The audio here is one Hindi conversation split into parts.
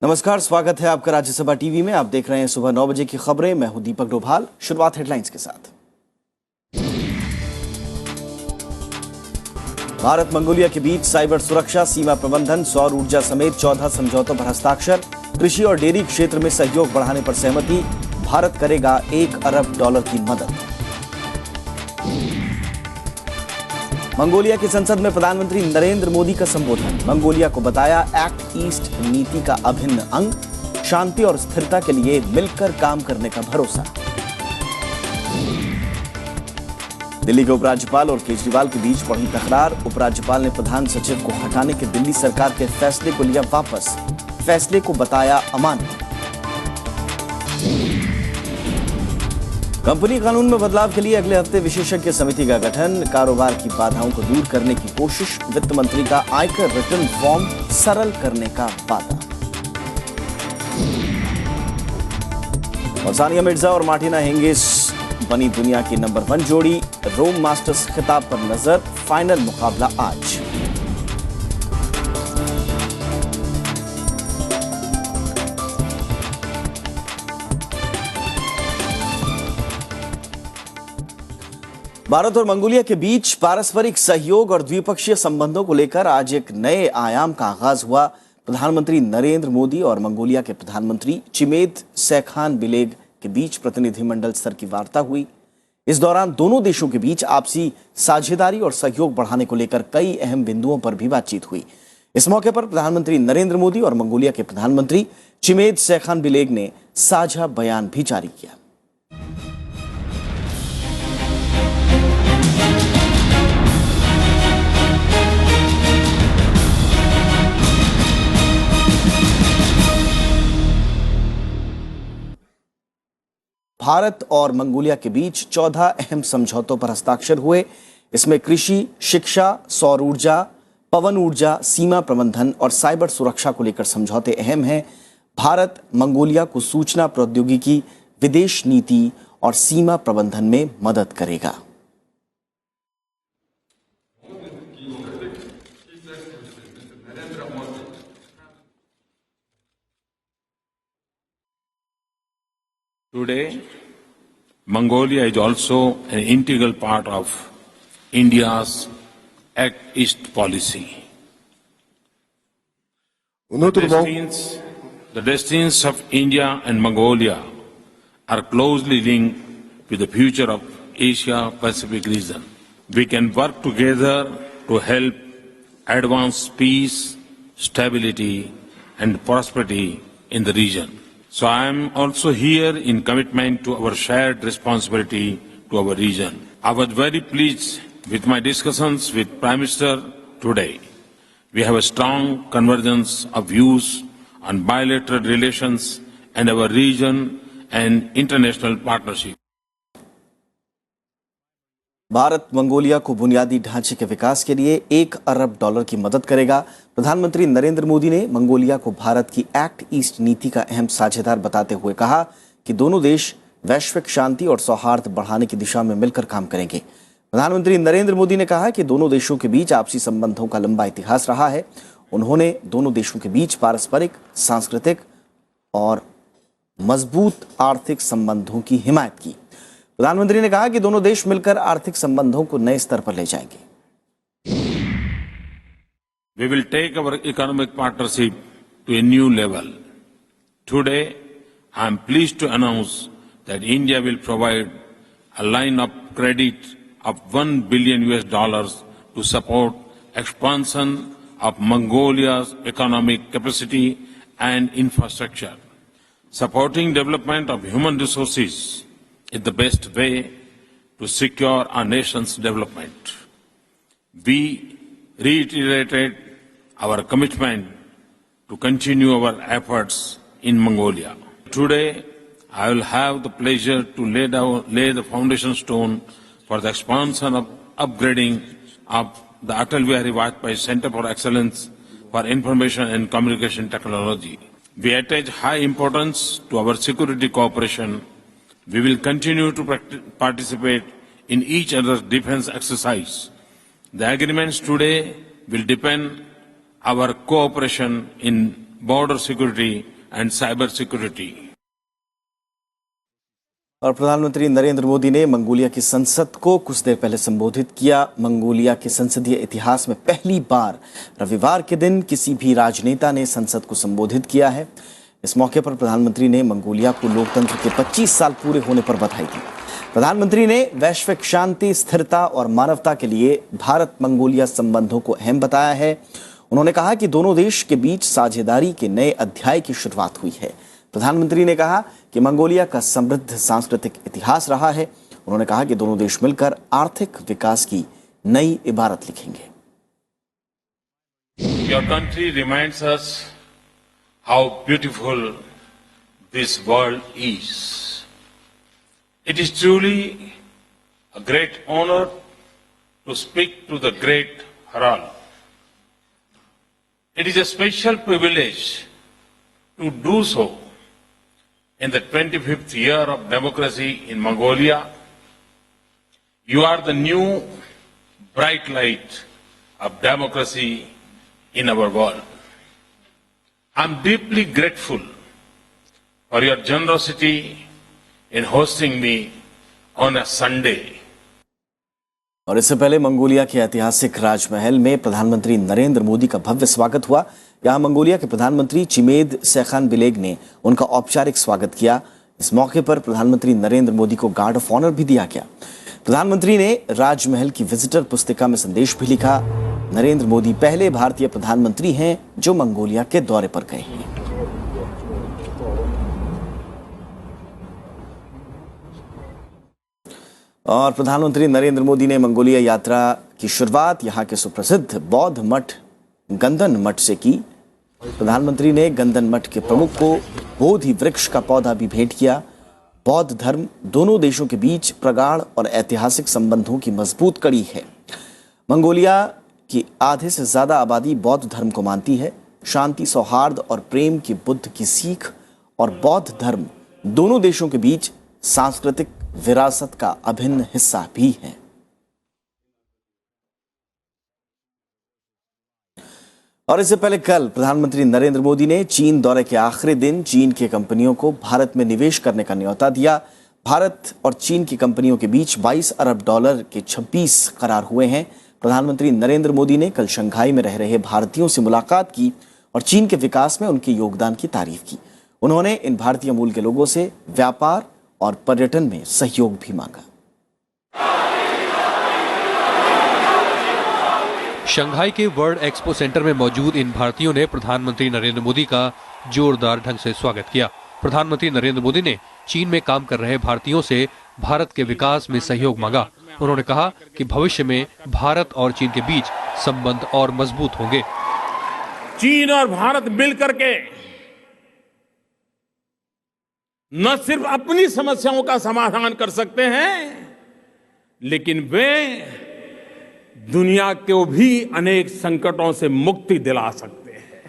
नमस्कार, स्वागत है आपका राज्यसभा टीवी में। आप देख रहे हैं सुबह 9 बजे की खबरें। मैं हूं दीपक डोभाल। शुरुआत हेडलाइंस के साथ। भारत मंगोलिया के बीच साइबर सुरक्षा, सीमा प्रबंधन, सौर ऊर्जा समेत 14 समझौतों पर हस्ताक्षर। कृषि और डेयरी क्षेत्र में सहयोग बढ़ाने पर सहमति। भारत करेगा $1 अरब की मदद। मंगोलिया की संसद में प्रधानमंत्री नरेंद्र मोदी का संबोधन। मंगोलिया को बताया एक्ट ईस्ट नीति का अभिन्न अंग। शांति और स्थिरता के लिए मिलकर काम करने का भरोसा। दिल्ली के उपराज्यपाल और केजरीवाल के बीच बढ़ी तकरार। उपराज्यपाल ने प्रधान सचिव को हटाने के दिल्ली सरकार के फैसले को लिया वापस। फैसले को बताया अमान्य। कंपनी कानून में बदलाव के लिए अगले हफ्ते विशेषज्ञ समिति का गठन। कारोबार की बाधाओं को दूर करने की कोशिश। वित्त मंत्री का आयकर रिटर्न फॉर्म सरल करने का वादा। और सानिया मिर्जा और मार्टिना हिंगिस बनी दुनिया की नंबर 1 जोड़ी। रोम मास्टर्स खिताब पर नजर। फाइनल मुकाबला आज। भारत और मंगोलिया के बीच पारस्परिक सहयोग और द्विपक्षीय संबंधों को लेकर आज एक नए आयाम का आगाज हुआ। प्रधानमंत्री नरेंद्र मोदी और मंगोलिया के प्रधानमंत्री चिमेद सैखानबिलेग के बीच प्रतिनिधिमंडल स्तर की वार्ता हुई। इस दौरान दोनों देशों के बीच आपसी साझेदारी और सहयोग बढ़ाने को लेकर कई अहम बिंदुओं पर भी बातचीत हुई। इस मौके पर प्रधानमंत्री नरेंद्र मोदी और मंगोलिया के प्रधानमंत्री चिमेद सैखानबिलेग ने साझा बयान भी जारी किया। भारत और मंगोलिया के बीच 14 अहम समझौतों पर हस्ताक्षर हुए। इसमें कृषि, शिक्षा, सौर ऊर्जा, पवन ऊर्जा, सीमा प्रबंधन और साइबर सुरक्षा को लेकर समझौते अहम हैं। भारत मंगोलिया को सूचना प्रौद्योगिकी, विदेश नीति और सीमा प्रबंधन में मदद करेगा। Today, Mongolia is also an integral part of India's Act East policy. The destinies of India and Mongolia are closely linked with the future of Asia-Pacific region. We can work together to help advance peace, stability, and prosperity in the region. So I am also here in commitment to our shared responsibility to our region. I was very pleased with my discussions with Prime Minister today. We have a strong convergence of views on bilateral relations and our region and international partnership. Bharat Mongolia को बुनियादी ढांचे के विकास के लिए $1 अरब की मदद करेगा। प्रधानमंत्री नरेंद्र मोदी ने मंगोलिया को भारत की एक्ट ईस्ट नीति का अहम साझेदार बताते हुए कहा कि दोनों देश वैश्विक शांति और सौहार्द बढ़ाने की दिशा में मिलकर काम करेंगे। प्रधानमंत्री नरेंद्र मोदी ने कहा कि दोनों देशों के बीच आपसी संबंधों का लंबा इतिहास रहा है। उन्होंने दोनों देशों के बीच पारस्परिक, सांस्कृतिक और मजबूत आर्थिक संबंधों की हिमायत की। प्रधानमंत्री ने कहा कि दोनों देश मिलकर आर्थिक संबंधों को नए स्तर पर ले जाएंगे। We will take our economic partnership to a new level. Today, I am pleased to announce that India will provide a line of credit of $1 billion to support expansion of Mongolia's economic capacity and infrastructure. Supporting development of human resources is the best way to secure our nation's development. We reiterated our commitment to continue our efforts in Mongolia. Today, I will have the pleasure to lay the foundation stone for the expansion of upgrading of the Atal Bihari Vajpayee Center for Excellence for Information and Communication Technology. We attach high importance to our security cooperation. We will continue to participate in each other's defense exercise. The agreements today will deepen our cooperation in border security, and cyber security. और प्रधानमंत्री नरेंद्र मोदी ने मंगोलिया की संसद को कुछ देर पहले संबोधित किया। मंगोलिया के संसदीय इतिहास में पहली बार रविवार के दिन किसी भी राजनेता ने संसद को संबोधित किया है। इस मौके पर प्रधानमंत्री ने मंगोलिया को लोकतंत्र के 25 साल पूरे होने पर बधाई दी। प्रधानमंत्री ने वैश्विक शांति, स्थिरता और मानवता के लिए भारत मंगोलिया संबंधों को अहम बताया है। उन्होंने कहा कि दोनों देश के बीच साझेदारी के नए अध्याय की शुरुआत हुई है। प्रधानमंत्री ने कहा कि मंगोलिया का समृद्ध सांस्कृतिक इतिहास रहा है। उन्होंने कहा कि दोनों देश मिलकर आर्थिक विकास की नई इबारत लिखेंगे। Your country reminds us how beautiful this world is. It is truly a great honor to speak to the great Harald. It is a special privilege to do so in the 25th year of democracy in Mongolia. You are the new bright light of democracy in our world. I am deeply grateful for your generosity in hosting me on a Sunday. और इससे पहले मंगोलिया के ऐतिहासिक राजमहल में प्रधानमंत्री नरेंद्र मोदी का भव्य स्वागत हुआ। यहां मंगोलिया के प्रधानमंत्री चिमेद सेखानबिलेग ने उनका औपचारिक स्वागत किया। इस मौके पर प्रधानमंत्री नरेंद्र मोदी को गार्ड ऑफ ऑनर भी दिया गया। प्रधानमंत्री ने राजमहल की विजिटर पुस्तिका में संदेश भी लिखा। नरेंद्र मोदी पहले भारतीय प्रधानमंत्री हैं जो मंगोलिया के दौरे पर गए हैं। और प्रधानमंत्री नरेंद्र मोदी ने मंगोलिया यात्रा की शुरुआत यहां के सुप्रसिद्ध बौद्ध मठ गंदन मठ से की। प्रधानमंत्री ने गंदन मठ के प्रमुख को बोधि वृक्ष का पौधा भी भेंट किया। बौद्ध धर्म दोनों देशों के बीच प्रगाढ़ और ऐतिहासिक संबंधों की मजबूत कड़ी है। मंगोलिया की आधे से ज्यादा आबादी बौद्ध धर्म को मानती है। शांति, सौहार्द और प्रेम की बुद्ध की सीख और बौद्ध धर्म दोनों देशों के बीच सांस्कृतिक विरासत का अभिन्न हिस्सा भी है। और इससे पहले कल प्रधानमंत्री नरेंद्र मोदी ने चीन दौरे के आखिरी दिन चीन की कंपनियों को भारत में निवेश करने का न्योता दिया। भारत और चीन की कंपनियों के बीच 22 अरब डॉलर के 26 करार हुए हैं। प्रधानमंत्री नरेंद्र मोदी ने कल शंघाई में रह रहे भारतीयों से मुलाकात की और चीन के विकास में उनके योगदान की तारीफ की। उन्होंने इन भारतीय मूल के लोगों से व्यापार और पर्यटन में सहयोग भी मांगा। शंघाई के वर्ल्ड एक्सपो सेंटर में मौजूद इन भारतीयों ने प्रधानमंत्री नरेंद्र मोदी का जोरदार ढंग से स्वागत किया। प्रधानमंत्री नरेंद्र मोदी ने चीन में काम कर रहे भारतीयों से भारत के विकास में सहयोग मांगा। उन्होंने कहा कि भविष्य में भारत और चीन के बीच संबंध और मजबूत होंगे। चीन और भारत मिलकर के न सिर्फ अपनी समस्याओं का समाधान कर सकते हैं, लेकिन वे दुनिया को भी अनेक संकटों से मुक्ति दिला सकते हैं।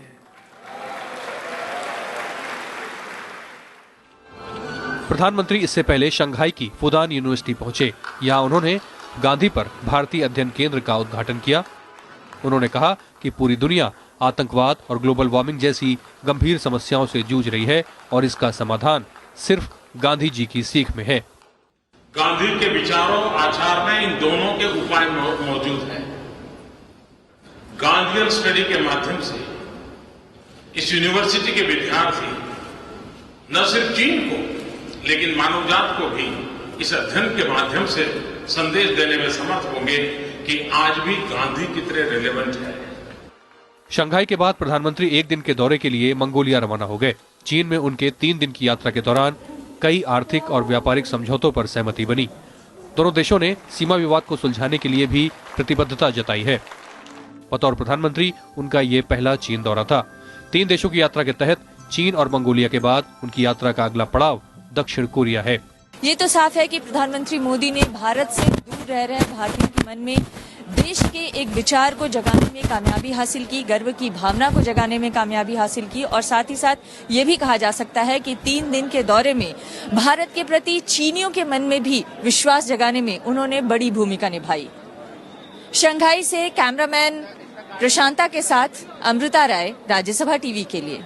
प्रधानमंत्री इससे पहले शंघाई की फुदान यूनिवर्सिटी पहुंचे। यहां उन्होंने गांधी पर भारतीय अध्ययन केंद्र का उद्घाटन किया। उन्होंने कहा कि पूरी दुनिया आतंकवाद और ग्लोबल वार्मिंग जैसी गंभीर समस्याओं से जूझ रही है और इसका समाधान सिर्फ गांधी जी की सीख में है। गांधी के विचारों आचार में इन दोनों के उपाय मौजूद हैं। गांधीयन स्टडी के माध्यम से इस यूनिवर्सिटी के विद्यार्थी न सिर्फ चीन को लेकिन मानवजात को भी इस अध्ययन के माध्यम से संदेश देने में समर्थ होंगे कि आज भी गांधी कितने रिलेवेंट है। शंघाई के बाद प्रधानमंत्री एक दिन के दौरे के लिए मंगोलिया रवाना हो गए। चीन में उनके 3 दिन की यात्रा के दौरान कई आर्थिक और व्यापारिक समझौतों पर सहमति बनी। दोनों देशों ने सीमा विवाद को सुलझाने के लिए भी प्रतिबद्धता जताई है। बतौर प्रधानमंत्री उनका ये पहला चीन दौरा था। 3 देशों की यात्रा के तहत चीन और मंगोलिया के बाद उनकी यात्रा का अगला पड़ाव दक्षिण कोरिया है। ये तो साफ है कि प्रधानमंत्री मोदी ने भारत से दूर रह रहे भारतीयों के मन में देश के एक विचार को जगाने में कामयाबी हासिल की, गर्व की भावना को जगाने में कामयाबी हासिल की और साथ ही साथ ये भी कहा जा सकता है कि 3 दिन के दौरे में भारत के प्रति चीनियों के मन में भी विश्वास जगाने में उन्होंने बड़ी भूमिका निभाई। शंघाई से कैमरामैन प्रशांता के साथ अमृता राय, राज्यसभा टीवी के लिए।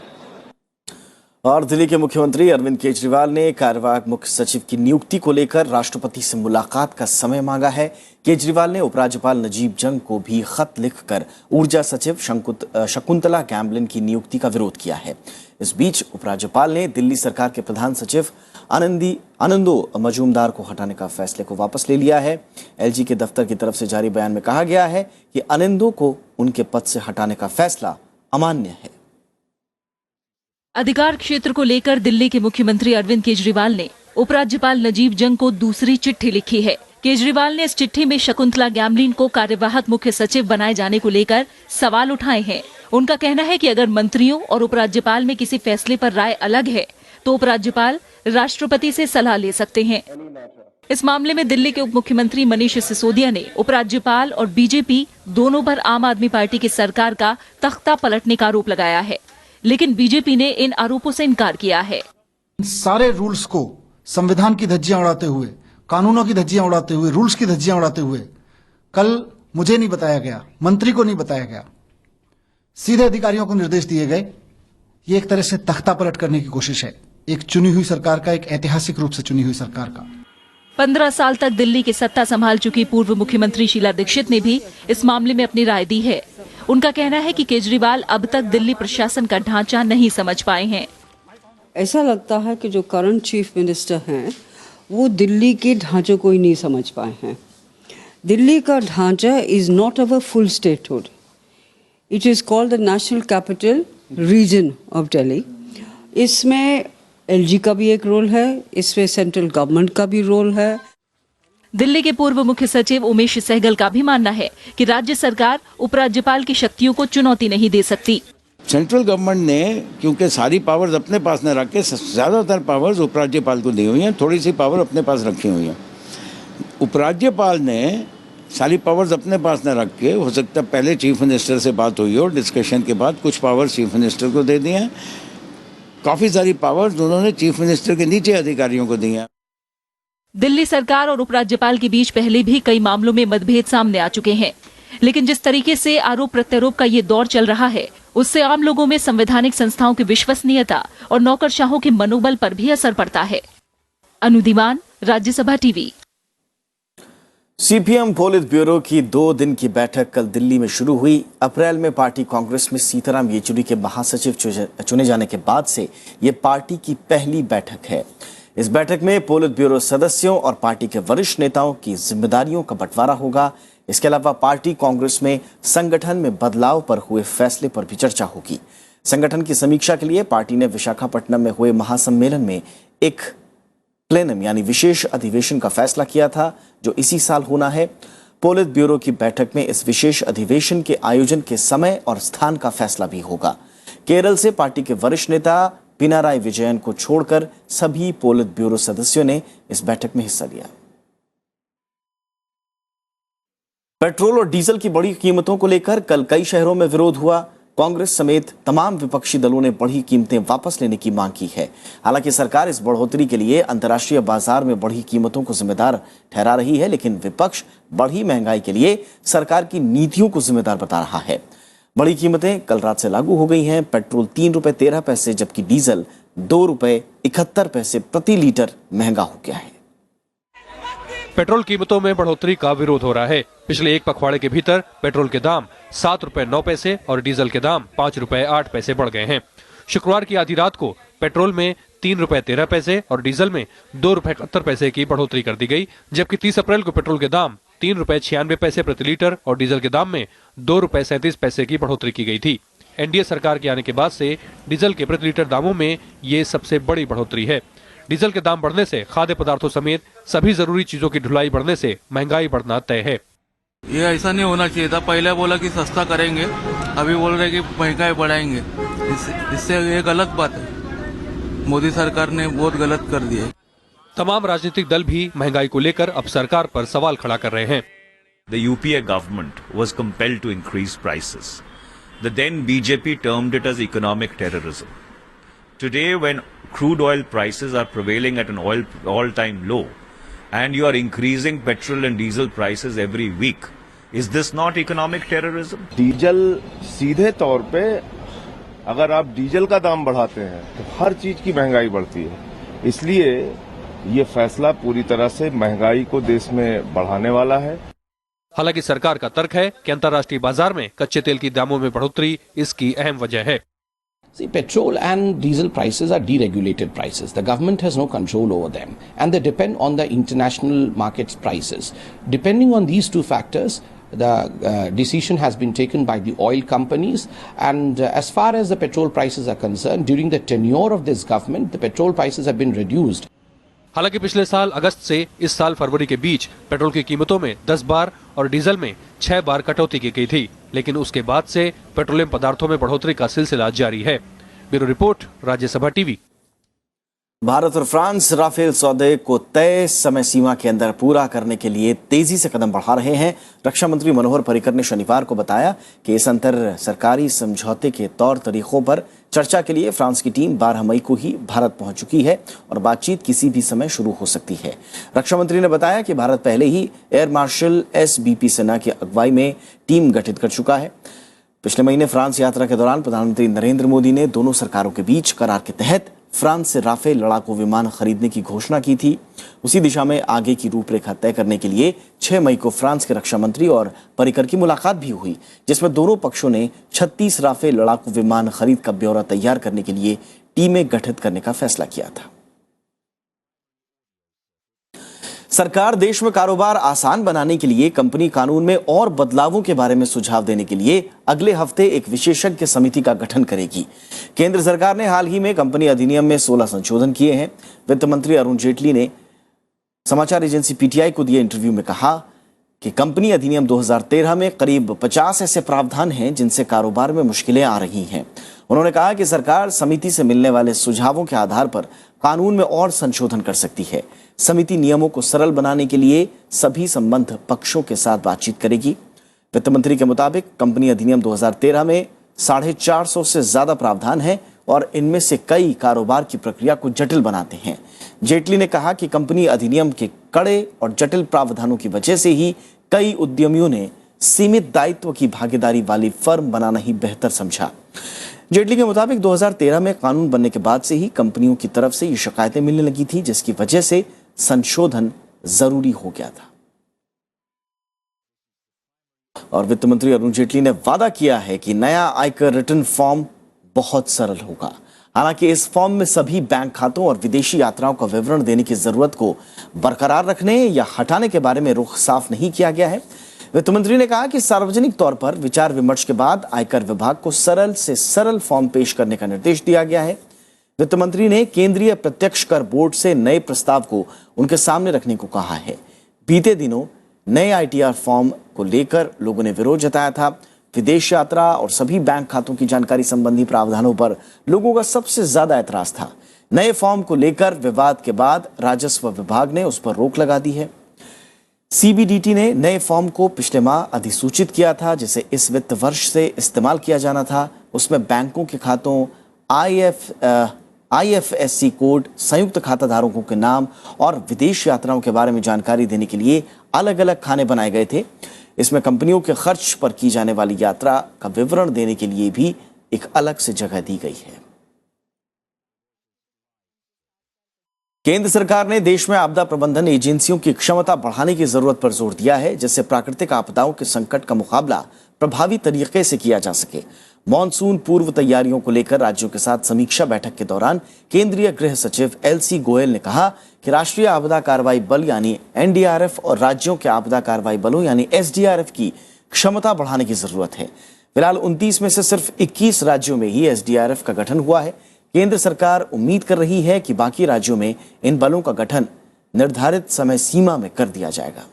और दिल्ली के मुख्यमंत्री अरविंद केजरीवाल ने कार्यवाहक मुख्य सचिव की नियुक्ति को लेकर राष्ट्रपति से मुलाकात का समय मांगा है। केजरीवाल ने उपराज्यपाल नजीब जंग को भी खत लिखकर ऊर्जा सचिव शकुंतला गैमलिन की नियुक्ति का विरोध किया है। इस बीच उपराज्यपाल ने दिल्ली सरकार के प्रधान सचिव आनंदो मजूमदार को हटाने का फैसले को वापस ले लिया है। एलजी के दफ्तर की तरफ से जारी बयान में कहा गया है कि आनंदो को उनके पद से हटाने का फैसला अमान्य है। अधिकार क्षेत्र को लेकर दिल्ली के मुख्यमंत्री अरविंद केजरीवाल ने उपराज्यपाल नजीब जंग को दूसरी चिट्ठी लिखी है। केजरीवाल ने इस चिट्ठी में शकुंतला गैमलिन को कार्यवाहक मुख्य सचिव बनाए जाने को लेकर सवाल उठाए हैं। उनका कहना है कि अगर मंत्रियों और उपराज्यपाल में किसी फैसले पर राय अलग है तो उपराज्यपाल राष्ट्रपति से सलाह ले सकते हैं। इस मामले में दिल्ली के उप मुख्यमंत्री मनीष सिसोदिया ने उपराज्यपाल और बीजेपी दोनों पर आम आदमी पार्टी की सरकार का तख्ता पलटने का आरोप लगाया है, लेकिन बीजेपी ने इन आरोपों से इनकार किया है। सारे रूल्स को संविधान की धज्जियां उड़ाते हुए, कानूनों की धज्जियां उड़ाते हुए, रूल्स की धज्जियां उड़ाते हुए कल मुझे नहीं बताया गया, मंत्री को नहीं बताया गया, सीधे अधिकारियों को निर्देश दिए गए। ये एक तरह से तख्ता पलट करने की कोशिश है, एक चुनी हुई सरकार का, एक ऐतिहासिक रूप से चुनी हुई सरकार का। 15 साल तक दिल्ली की सत्ता संभाल चुकी पूर्व मुख्यमंत्री शीला दीक्षित ने भी इस मामले में अपनी राय दी है। उनका कहना है कि केजरीवाल अब तक दिल्ली प्रशासन का ढांचा नहीं समझ पाए हैं। ऐसा लगता है कि जो करंट चीफ मिनिस्टर हैं वो दिल्ली के ढांचे को ही नहीं समझ पाए हैं। दिल्ली का ढांचा is not our full statehood, it is called the national capital region of Delhi. इसमें एलजी का भी एक रोल है, इसमें सेंट्रल गवर्नमेंट का भी रोल है। दिल्ली के पूर्व मुख्य सचिव उमेश सहगल का भी मानना है कि राज्य सरकार उपराज्यपाल की शक्तियों को चुनौती नहीं दे सकती। सेंट्रल गवर्नमेंट ने क्योंकि सारी पावर्स अपने पास न रख के ज़्यादातर पावर्स उपराज्यपाल को दी हुई हैं, थोड़ी सी पावर अपने पास रखी हुई हैं। उपराज्यपाल ने सारी पावर्स अपने पास न रख के, हो सकता है पहले चीफ मिनिस्टर से बात हुई हो, डिस्कशन के बाद कुछ पावर्स चीफ मिनिस्टर को दे दी हैं। काफ़ी सारी पावर्स उन्होंने चीफ मिनिस्टर के नीचे अधिकारियों को दी हैं। दिल्ली सरकार और उपराज्यपाल के बीच पहले भी कई मामलों में मतभेद सामने आ चुके हैं, लेकिन जिस तरीके से आरोप प्रत्यारोप का ये दौर चल रहा है उससे आम लोगों में संवैधानिक संस्थाओं की विश्वसनीयता और नौकरशाहों के मनोबल पर भी असर पड़ता है। Anu Diwan, Rajya Sabha TV. CPM politburo की 2 दिन की बैठक कल दिल्ली में शुरू हुई। अप्रैल में पार्टी कांग्रेस में सीताराम येचुरी के महासचिव चुने जाने के बाद से ये पार्टी की पहली बैठक है। इस बैठक में पोलित ब्यूरो सदस्यों और पार्टी के वरिष्ठ नेताओं की जिम्मेदारियों का बंटवारा होगा। इसके अलावा पार्टी कांग्रेस में संगठन में बदलाव पर हुए फैसले पर भी चर्चा होगी। संगठन की समीक्षा के लिए पार्टी ने विशाखापट्टनम में हुए महासम्मेलन में एक प्लेनम यानी विशेष अधिवेशन का फैसला किया था, जो इसी साल होना है। पोलित ब्यूरो की बैठक में इस विशेष अधिवेशन के आयोजन के समय और स्थान का फैसला भी होगा। केरल से पार्टी के वरिष्ठ नेता पिनाराई विजयन को छोड़कर सभी पोलित ब्यूरो सदस्यों ने इस बैठक में हिस्सा लिया। पेट्रोल और डीजल की बढ़ी कीमतों को लेकर कल कई शहरों में विरोध हुआ। कांग्रेस समेत तमाम विपक्षी दलों ने बढ़ी कीमतें वापस लेने की मांग की है। हालांकि सरकार इस बढ़ोतरी के लिए अंतर्राष्ट्रीय बाजार में बढ़ी कीमतों को जिम्मेदार ठहरा रही है, लेकिन विपक्ष बढ़ी महंगाई के लिए सरकार की नीतियों को जिम्मेदार बता रहा है। बड़ी कीमतें कल रात से लागू हो गई हैं। पेट्रोल 3 रुपए 13 पैसे जबकि डीजल 2 रुपए 71 पैसे प्रति लीटर महंगा हो गया है। पेट्रोल कीमतों में बढ़ोतरी का विरोध हो रहा है। पिछले एक पखवाड़े के भीतर पेट्रोल के दाम 7 रुपए 9 पैसे और डीजल के दाम 5 रुपए 8 पैसे बढ़ गए हैं। शुक्रवार की आधी रात को पेट्रोल में 3 रुपए 13 पैसे और डीजल में 2 रुपए 71 पैसे की बढ़ोतरी कर दी गई, जबकि 30 अप्रैल को पेट्रोल के दाम 3 रुपए 96 पैसे प्रति लीटर और डीजल के दाम में 2 रुपए 37 पैसे की बढ़ोतरी की गई थी। एनडीए सरकार के आने के बाद से डीजल के प्रति लीटर दामों में ये सबसे बड़ी बढ़ोतरी है। डीजल के दाम बढ़ने से खाद्य पदार्थों समेत सभी जरूरी चीजों की ढुलाई बढ़ने से महंगाई बढ़ना तय है। ये ऐसा नहीं होना चाहिए था। पहले बोला कि सस्ता करेंगे, अभी बोल रहे कि महंगाई बढ़ाएंगे। इससे ये गलत बात है। मोदी सरकार ने बहुत गलत कर दिया है। तमाम राजनीतिक दल भी महंगाई को लेकर अब सरकार पर सवाल खड़ा कर रहे हैं। The UPA government was compelled to increase prices. The then BJP termed it as economic terrorism. Today, when crude oil prices are prevailing at an all-time low, and you are increasing petrol and diesel prices every week, is this not economic terrorism? Diesel सीधे तौर पे अगर आप डीजल का दाम बढ़ाते हैं तो हर चीज की महंगाई बढ़ती है। इसलिए ये फैसला पूरी तरह से महंगाई को देश में बढ़ाने वाला है। हालांकि सरकार का तर्क है कि अंतर्राष्ट्रीय बाजार में कच्चे तेल की दामों में बढ़ोतरी इसकी अहम वजह है। See, petrol and diesel prices are deregulated prices. The government has no control over them, and they depend on the international markets prices. Depending on these two factors, the decision has been taken by the oil companies. And as far as the petrol prices are concerned, during the tenure of this government, the petrol prices have been reduced. हालांकि पिछले साल अगस्त से इस साल फरवरी के बीच पेट्रोल की कीमतों में 10 बार और डीजल में 6 बार कटौती की गई थी, लेकिन उसके बाद से पेट्रोलियम पदार्थों में बढ़ोतरी का सिलसिला जारी है। Bureau report, Rajya Sabha TV. Bharat और फ्रांस राफेल सौदे को तय समय सीमा के अंदर पूरा करने के लिए तेजी से कदम बढ़ा रहे हैं। रक्षा मंत्री मनोहर पर्रिकर ने शनिवार को बताया कि इस अंतर सरकारी समझौते के तौर तरीकों पर चर्चा के लिए फ्रांस की टीम 12 मई को ही भारत पहुंच चुकी है और बातचीत किसी भी समय शुरू हो सकती है। रक्षा मंत्री ने बताया कि भारत पहले ही एयर मार्शल SBP सिन्हा की अगुवाई में टीम गठित कर चुका है। पिछले महीने फ्रांस यात्रा के दौरान प्रधानमंत्री नरेंद्र मोदी ने दोनों सरकारों के बीच करार के तहत फ्रांस से राफेल लड़ाकू विमान खरीदने की घोषणा की थी। उसी दिशा में आगे की रूपरेखा तय करने के लिए 6 मई को फ्रांस के रक्षा मंत्री और पर्रिकर की मुलाकात भी हुई, जिसमें दोनों पक्षों ने 36 राफेल लड़ाकू विमान खरीद का ब्यौरा तैयार करने के लिए टीमें गठित करने का फैसला किया था। सरकार देश में कारोबार आसान बनाने के लिए कंपनी कानून में और बदलावों के बारे में सुझाव देने के लिए अगले हफ्ते एक विशेषज्ञ समिति का गठन करेगी। केंद्र सरकार ने हाल ही में कंपनी अधिनियम में 16 संशोधन किए हैं। वित्त मंत्री अरुण जेटली ने समाचार एजेंसी PTI को दिए इंटरव्यू में कहा कि कंपनी अधिनियम 2013 में करीब 50 ऐसे प्रावधान हैं जिनसे कारोबार में मुश्किलें आ रही हैं। उन्होंने कहा कि सरकार समिति से मिलने वाले सुझावों के आधार पर कानून में और संशोधन कर सकती है। समिति नियमों को सरल बनाने के लिए सभी संबद्ध पक्षों के साथ बातचीत करेगी। वित्त मंत्री के मुताबिक कंपनी अधिनियम 2013 में 450 से ज्यादा प्रावधान हैं और इनमें से कई कारोबार की प्रक्रिया को जटिल बनाते हैं। जेटली ने कहा कि कंपनी अधिनियम के कड़े और जटिल प्रावधानों की वजह से ही कई उद्यमियों ने सीमित दायित्व की भागीदारी वाली फर्म बनाना ही बेहतर समझा। जेटली के मुताबिक 2013 में कानून बनने के बाद से ही कंपनियों की तरफ से ये शिकायतें मिलने लगी थी, जिसकी वजह से संशोधन जरूरी हो गया था। और वित्त मंत्री अरुण जेटली ने वादा किया है कि नया आयकर रिटर्न फॉर्म बहुत सरल होगा। हालांकि इस फॉर्म में सभी बैंक खातों और विदेशी यात्राओं का विवरण देने की जरूरत को बरकरार रखने या हटाने के बारे में रुख साफ नहीं किया गया है। वित्त मंत्री ने कहा कि सार्वजनिक तौर पर विचार विमर्श के बाद आयकर विभाग को सरल से सरल फॉर्म पेश करने का निर्देश दिया गया है। वित्त मंत्री ने केंद्रीय प्रत्यक्ष कर बोर्ड से नए प्रस्ताव को उनके सामने रखने को कहा है। बीते दिनों नए ITR फॉर्म को लेकर लोगों ने विरोध जताया था। विदेश यात्रा और सभी बैंक खातों की जानकारी संबंधी प्रावधानों पर लोगों का सबसे ज्यादा ऐतराज था। नए फॉर्म को लेकर विवाद के बाद राजस्व विभाग ने उस पर रोक लगा दी है। CBDT ने नए फॉर्म को पिछले माह अधिसूचित किया था, जिसे इस वित्त वर्ष से इस्तेमाल किया जाना था। उसमें बैंकों के खातों, IFSC कोड, संयुक्त खाता धारकों के नाम और विदेश यात्राओं के बारे में जानकारी देने के लिए अलग अलग खाने बनाए गए थे। इसमें कंपनियों के खर्च पर की जाने वाली यात्रा का विवरण देने के लिए भी एक अलग से जगह दी गई है। केंद्र सरकार ने देश में आपदा प्रबंधन एजेंसियों की क्षमता बढ़ाने की जरूरत पर जोर दिया है, जिससे प्राकृतिक आपदाओं के संकट का मुकाबला प्रभावी तरीके से किया जा सके। मॉनसून पूर्व तैयारियों को लेकर राज्यों के साथ समीक्षा बैठक के दौरान केंद्रीय गृह सचिव LC गोयल ने कहा कि राष्ट्रीय आपदा कार्रवाई बल यानी NDRF और राज्यों के आपदा कार्रवाई बलों यानी SDRF की क्षमता बढ़ाने की जरूरत है। फिलहाल 29 में से सिर्फ 21 राज्यों में ही SDRF का गठन हुआ है। केंद्र सरकार उम्मीद कर रही है कि बाकी राज्यों में इन बलों का गठन निर्धारित समय सीमा में कर दिया जाएगा।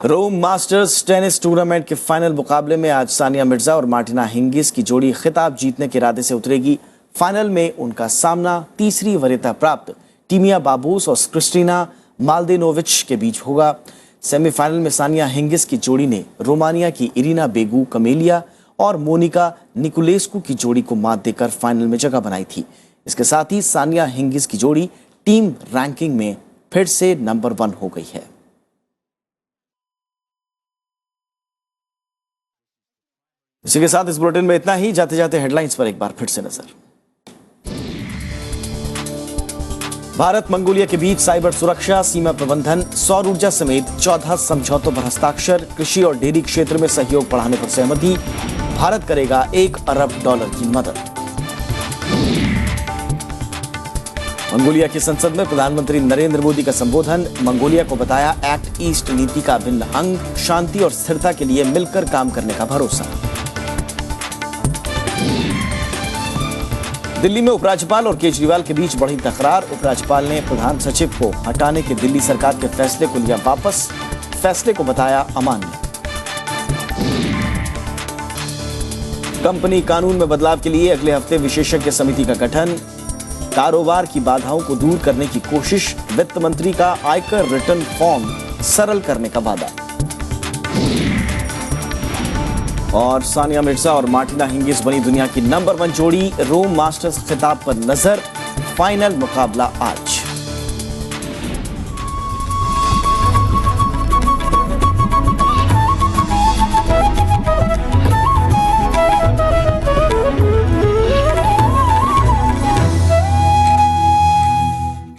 रोम मास्टर्स टेनिस टूर्नामेंट के फाइनल मुकाबले में आज सानिया मिर्जा और मार्टिना हिंगिस की जोड़ी खिताब जीतने के इरादे से उतरेगी। फाइनल में उनका सामना तीसरी वरीयता प्राप्त टीमिया बाबूस और क्रिस्टीना माल्देनोविच के बीच होगा। सेमीफाइनल में सानिया हिंगिस की जोड़ी ने रोमानिया की इरिना बेगू कमेलिया और मोनिका निकोलेस्कू की जोड़ी को मात देकर फाइनल में जगह बनाई थी। इसके साथ ही सानिया हिंगिस की जोड़ी टीम रैंकिंग में फिर से नंबर 1 हो गई है। इसी के साथ इस बुलेटिन में इतना ही। जाते जाते हेडलाइंस पर एक बार फिर से नजर। भारत मंगोलिया के बीच साइबर सुरक्षा, सीमा प्रबंधन, सौर ऊर्जा समेत 14 समझौतों पर हस्ताक्षर। कृषि और डेयरी क्षेत्र में सहयोग बढ़ाने पर सहमति। भारत करेगा $1 अरब की मदद। मंगोलिया की संसद में प्रधानमंत्री नरेंद्र मोदी का संबोधन। मंगोलिया को बताया एक्ट ईस्ट नीति का अभिन्न अंग। शांति और स्थिरता के लिए मिलकर काम करने का भरोसा। दिल्ली में उपराज्यपाल और केजरीवाल के बीच बढ़ी तकरार। उपराज्यपाल ने प्रधान सचिव को हटाने के दिल्ली सरकार के फैसले को लिया वापस। फैसले को बताया अमान्य। कंपनी कानून में बदलाव के लिए अगले हफ्ते विशेषज्ञ समिति का गठन। कारोबार की बाधाओं को दूर करने की कोशिश। वित्त मंत्री का आयकर रिटर्न फॉर्म सरल करने का वादा। और सानिया मिर्जा और मार्टिना हिंगिस बनी दुनिया की नंबर 1 जोड़ी। रोम मास्टर्स खिताब पर नजर। फाइनल मुकाबला आज।